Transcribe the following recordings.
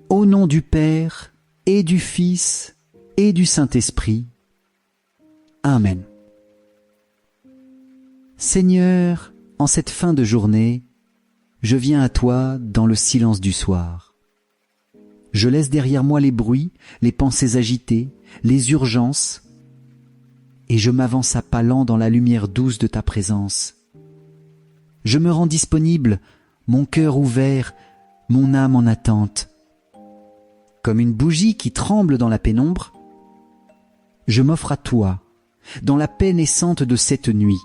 Au nom du Père et du Fils et du Saint-Esprit. Amen. Seigneur, en cette fin de journée, je viens à toi dans le silence du soir. Je laisse derrière moi les bruits, les pensées agitées, les urgences, et je m'avance à pas lents dans la lumière douce de ta présence. Je me rends disponible, mon cœur ouvert, mon âme en attente. Comme une bougie qui tremble dans la pénombre, je m'offre à toi, dans la paix naissante de cette nuit.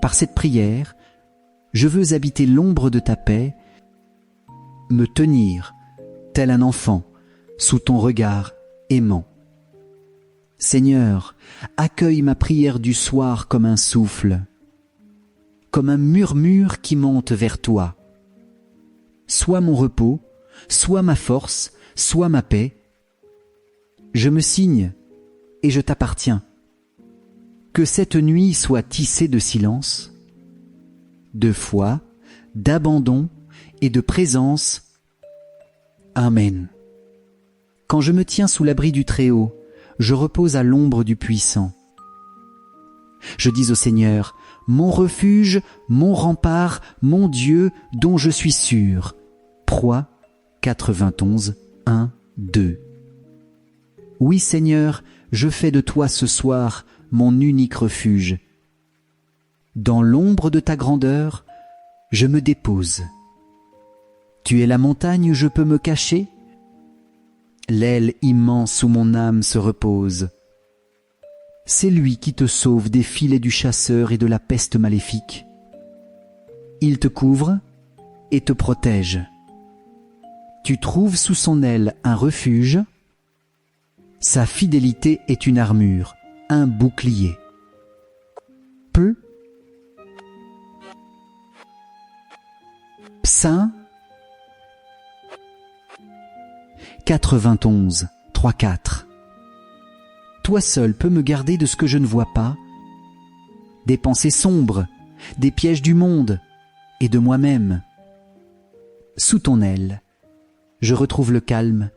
Par cette prière, je veux habiter l'ombre de ta paix, me tenir, tel un enfant, sous ton regard aimant. Seigneur, accueille ma prière du soir comme un souffle, comme un murmure qui monte vers toi. Sois mon repos, sois ma force, sois ma paix. Je me signe et je t'appartiens. Que cette nuit soit tissée de silence, de foi, d'abandon et de présence. Amen. Quand je me tiens sous l'abri du Très-Haut, je repose à l'ombre du Puissant. Je dis au Seigneur, mon refuge, mon rempart, mon Dieu dont je suis sûr. Proie 91, 1, 2. Oui Seigneur, je fais de toi ce soir mon unique refuge. Dans l'ombre de ta grandeur, je me dépose. Tu es la montagne où je peux me cacher? L'aile immense où mon âme se repose. C'est lui qui te sauve des filets du chasseur et de la peste maléfique. Il te couvre et te protège. Tu trouves sous son aile un refuge. Sa fidélité est une armure, un bouclier. Peu. Psaume 91, 3, 4. Toi seul peux me garder de ce que je ne vois pas, des pensées sombres, des pièges du monde et de moi-même. Sous ton aile, je retrouve le calme.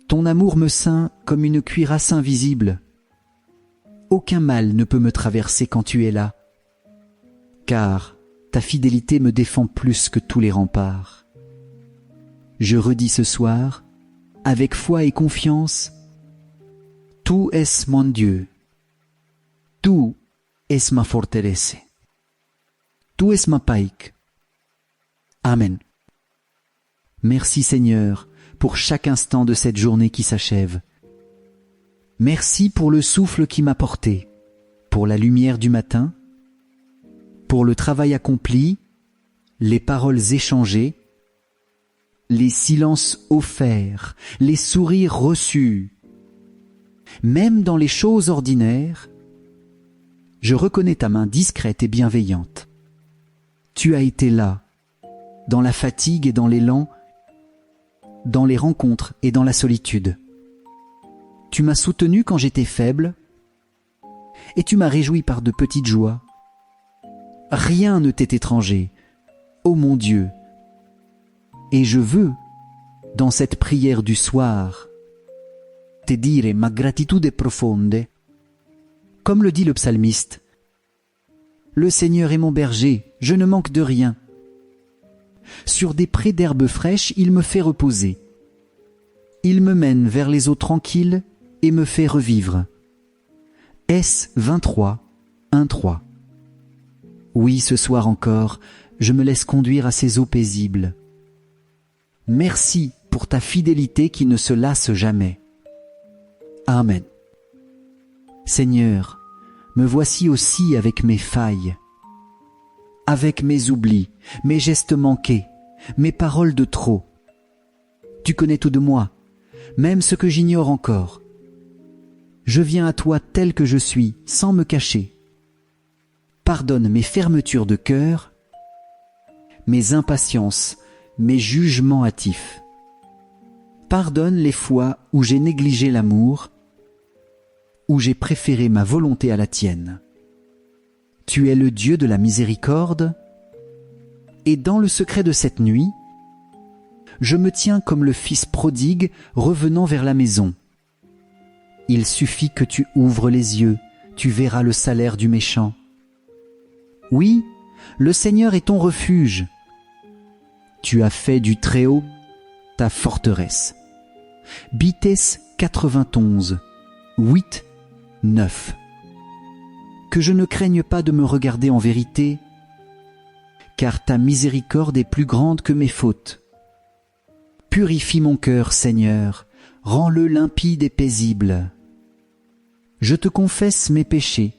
Ton amour me ceint comme une cuirasse invisible. Aucun mal ne peut me traverser quand tu es là, car ta fidélité me défend plus que tous les remparts. Je redis ce soir, avec foi et confiance, Tu es mon Dieu, Tu es ma forteresse, Tu es ma paix. Amen. Merci Seigneur pour chaque instant de cette journée qui s'achève. Merci pour le souffle qui m'a porté, pour la lumière du matin, pour le travail accompli, les paroles échangées, les silences offerts, les sourires reçus. Même dans les choses ordinaires, je reconnais ta main discrète et bienveillante. Tu as été là, dans la fatigue et dans l'élan, dans les rencontres et dans la solitude. Tu m'as soutenu quand j'étais faible, et tu m'as réjoui par de petites joies. Rien ne t'est étranger, ô mon Dieu. Et je veux, dans cette prière du soir, te dire ma gratitude profonde, comme le dit le psalmiste. Le Seigneur est mon berger, je ne manque de rien. Sur des prés d'herbes fraîches, il me fait reposer. Il me mène vers les eaux tranquilles et me fait revivre. S 23, 1, 3. Oui, ce soir encore, je me laisse conduire à ces eaux paisibles. Merci pour ta fidélité qui ne se lasse jamais. Amen. Seigneur, me voici aussi avec mes failles, avec mes oublis, mes gestes manqués, mes paroles de trop. Tu connais tout de moi, même ce que j'ignore encore. Je viens à toi tel que je suis, sans me cacher. Pardonne mes fermetures de cœur, mes impatiences, mes jugements hâtifs. Pardonne les fois où j'ai négligé l'amour, où j'ai préféré ma volonté à la tienne. Tu es le Dieu de la miséricorde, et dans le secret de cette nuit, je me tiens comme le fils prodigue revenant vers la maison. Il suffit que tu ouvres les yeux, tu verras le salaire du méchant. Oui, le Seigneur est ton refuge. Tu as fait du Très-Haut ta forteresse. Bitès 91, 8, 9. Que je ne craigne pas de me regarder en vérité, car ta miséricorde est plus grande que mes fautes. Purifie mon cœur, Seigneur, rends-le limpide et paisible. Je te confesse mes péchés,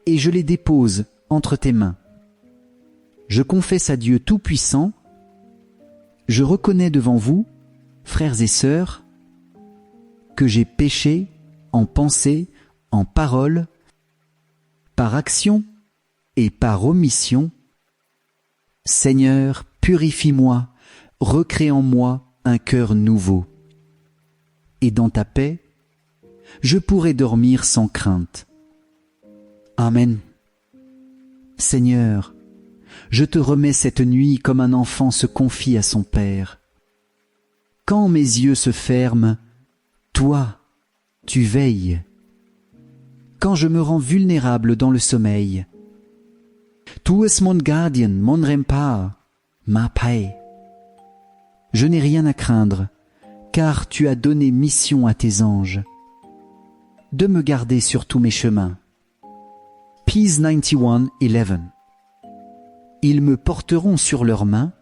et je les dépose entre tes mains. Je confesse à Dieu Tout-Puissant, je reconnais devant vous, frères et sœurs, que j'ai péché en pensée, en parole, par action et par omission. Seigneur, purifie-moi, recrée en moi un cœur nouveau. Et dans ta paix, je pourrai dormir sans crainte. Amen. Seigneur, je te remets cette nuit comme un enfant se confie à son Père. Quand mes yeux se ferment, toi, tu veilles. Quand je me rends vulnérable dans le sommeil, tu es mon gardien, mon rempart, ma paix. Je n'ai rien à craindre, car tu as donné mission à tes anges de me garder sur tous mes chemins. Peace 91, 11. Ils me porteront sur leurs mains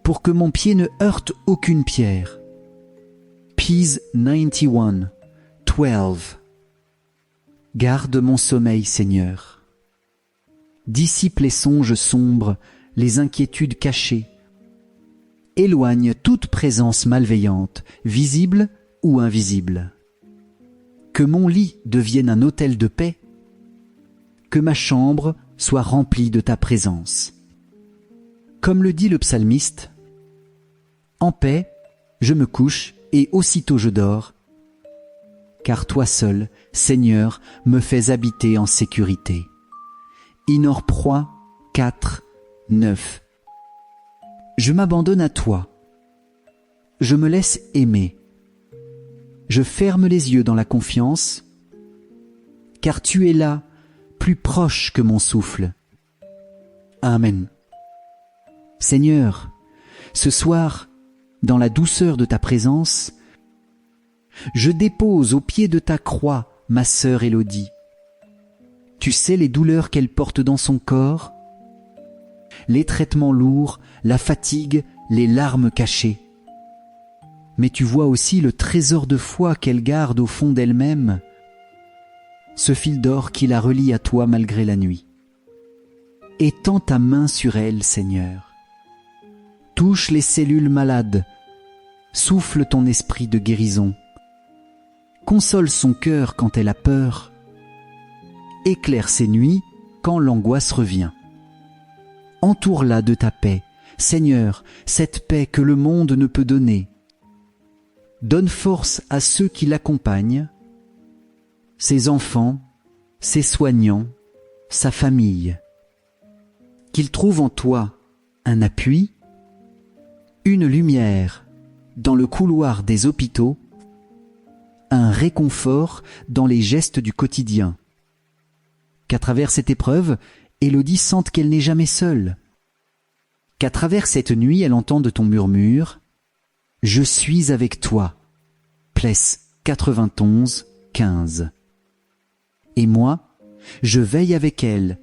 pour que mon pied ne heurte aucune pierre. Peace 91, 12. Garde mon sommeil, Seigneur. Dissipe les songes sombres, les inquiétudes cachées. Éloigne toute présence malveillante, visible ou invisible. Que mon lit devienne un autel de paix, que ma chambre soit remplie de ta présence. Comme le dit le psalmiste, « En paix, je me couche et aussitôt je dors, car toi seul, Seigneur, me fais habiter en sécurité. » Inor Proie 4, 9. Je m'abandonne à toi. Je me laisse aimer. Je ferme les yeux dans la confiance, car tu es là, plus proche que mon souffle. Amen. Seigneur, ce soir, dans la douceur de ta présence, je dépose au pied de ta croix ma sœur Élodie. Tu sais les douleurs qu'elle porte dans son corps, les traitements lourds, la fatigue, les larmes cachées. Mais tu vois aussi le trésor de foi qu'elle garde au fond d'elle-même, ce fil d'or qui la relie à toi malgré la nuit. Étends ta main sur elle, Seigneur. Touche les cellules malades, souffle ton esprit de guérison. Console son cœur quand elle a peur. Éclaire ses nuits quand l'angoisse revient. Entoure-la de ta paix, Seigneur, cette paix que le monde ne peut donner. Donne force à ceux qui l'accompagnent, ses enfants, ses soignants, sa famille. Qu'ils trouvent en toi un appui, une lumière dans le couloir des hôpitaux, un réconfort dans les gestes du quotidien. Qu'à travers cette épreuve, Élodie sente qu'elle n'est jamais seule. Qu'à travers cette nuit, elle entende ton murmure « Je suis avec toi » Pless 91, 15. Et moi, je veille avec elle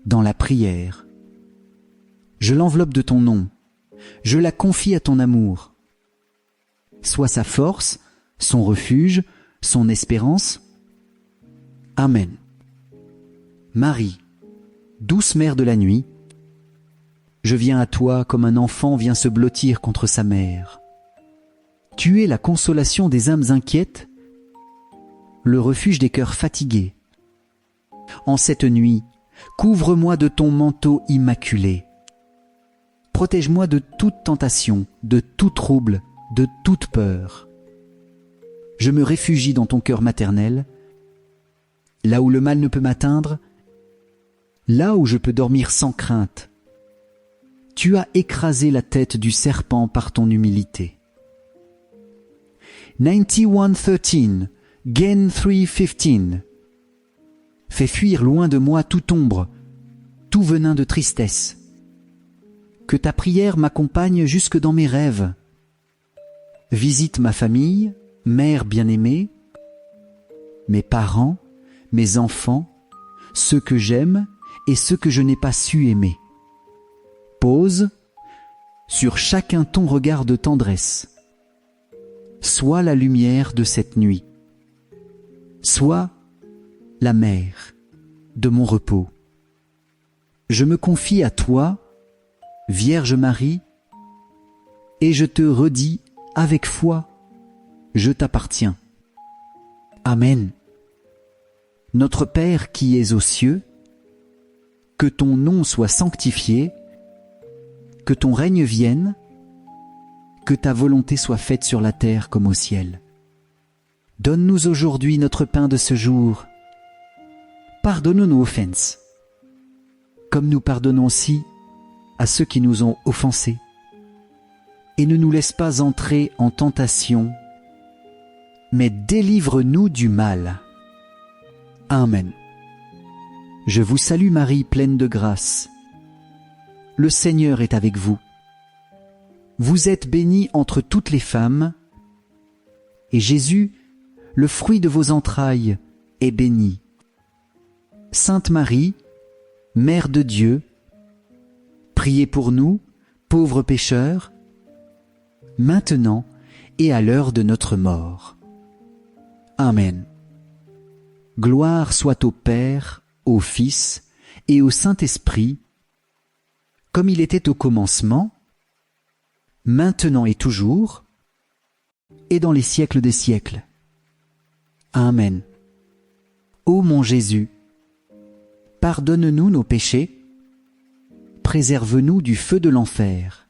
dans la prière. Je l'enveloppe de ton nom, je la confie à ton amour. Sois sa force, son refuge, son espérance. Amen. Marie, douce mère de la nuit, je viens à toi comme un enfant vient se blottir contre sa mère. Tu es la consolation des âmes inquiètes, le refuge des cœurs fatigués. En cette nuit, couvre-moi de ton manteau immaculé. Protège-moi de toute tentation, de tout trouble, de toute peur. Je me réfugie dans ton cœur maternel, là où le mal ne peut m'atteindre, là où je peux dormir sans crainte. Tu as écrasé la tête du serpent par ton humilité. 91:13, Gain 3:15. Fais fuir loin de moi toute ombre, tout venin de tristesse. Que ta prière m'accompagne jusque dans mes rêves. Visite ma famille, mère bien-aimée, mes parents, mes enfants, ceux que j'aime et ceux que je n'ai pas su aimer. Pose sur chacun ton regard de tendresse. Sois la lumière de cette nuit. Sois la mer de mon repos. Je me confie à toi, Vierge Marie, et je te redis avec foi, je t'appartiens. Amen. Notre Père qui es aux cieux, que ton nom soit sanctifié, que ton règne vienne, que ta volonté soit faite sur la terre comme au ciel. Donne-nous aujourd'hui notre pain de ce jour. Pardonne nos offenses, comme nous pardonnons aussi à ceux qui nous ont offensés. Et ne nous laisse pas entrer en tentation, mais délivre-nous du mal. Amen. Je vous salue Marie, pleine de grâce. Le Seigneur est avec vous. Vous êtes bénie entre toutes les femmes, et Jésus, le fruit de vos entrailles, est béni. Sainte Marie, Mère de Dieu, priez pour nous, pauvres pécheurs, maintenant et à l'heure de notre mort. Amen. Gloire soit au Père, au Fils et au Saint-Esprit, comme il était au commencement, maintenant et toujours, et dans les siècles des siècles. Amen. Ô mon Jésus, pardonne-nous nos péchés, préserve-nous du feu de l'enfer,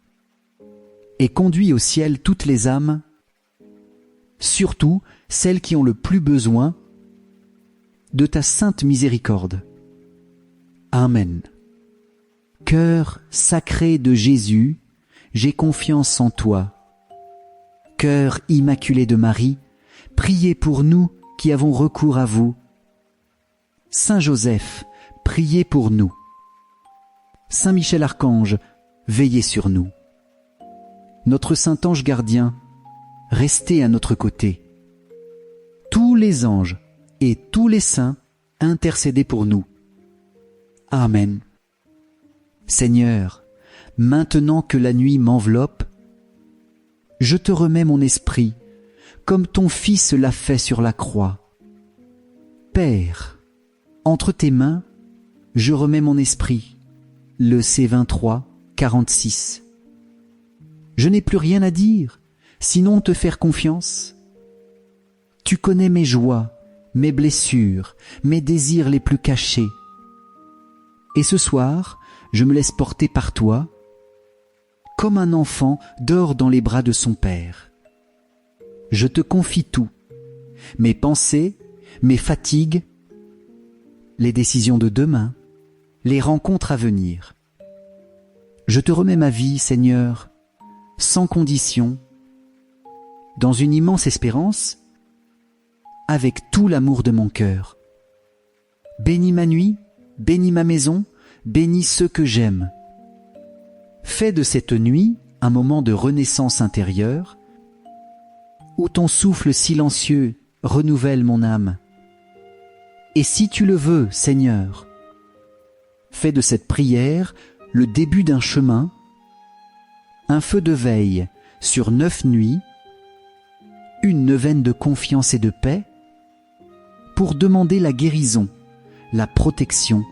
et conduis au ciel toutes les âmes, surtout celles qui ont le plus besoin de ta sainte miséricorde. Amen. Cœur sacré de Jésus, j'ai confiance en toi. Cœur immaculé de Marie, priez pour nous qui avons recours à vous. Saint Joseph, priez pour nous. Saint Michel Archange, veillez sur nous. Notre Saint Ange gardien, restez à notre côté. Tous les anges et tous les saints, intercédez pour nous. Amen. Seigneur, maintenant que la nuit m'enveloppe, je te remets mon esprit, comme ton Fils l'a fait sur la croix. Père, entre tes mains, je remets mon esprit. Le C23, 46. Je n'ai plus rien à dire, sinon te faire confiance. Tu connais mes joies, mes blessures, mes désirs les plus cachés. Et ce soir, je me laisse porter par toi, comme un enfant dort dans les bras de son père. Je te confie tout, mes pensées, mes fatigues, les décisions de demain, les rencontres à venir. Je te remets ma vie, Seigneur, sans condition, dans une immense espérance, avec tout l'amour de mon cœur. Bénis ma nuit, bénis ma maison, bénis ceux que j'aime. Fais de cette nuit un moment de renaissance intérieure, où ton souffle silencieux renouvelle mon âme. Et si tu le veux, Seigneur, fais de cette prière le début d'un chemin, un feu de veille sur 9 nuits, une neuvaine de confiance et de paix, pour demander la guérison, la protection,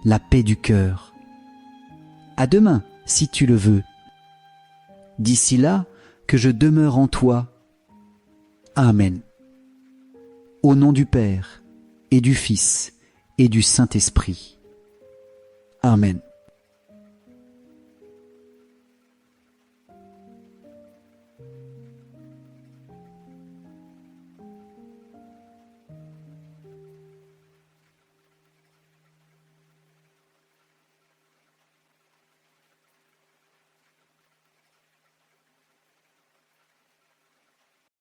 la paix du cœur. À demain, si tu le veux. D'ici là, que je demeure en toi. Amen. Au nom du Père, et du Fils, et du Saint-Esprit. Amen.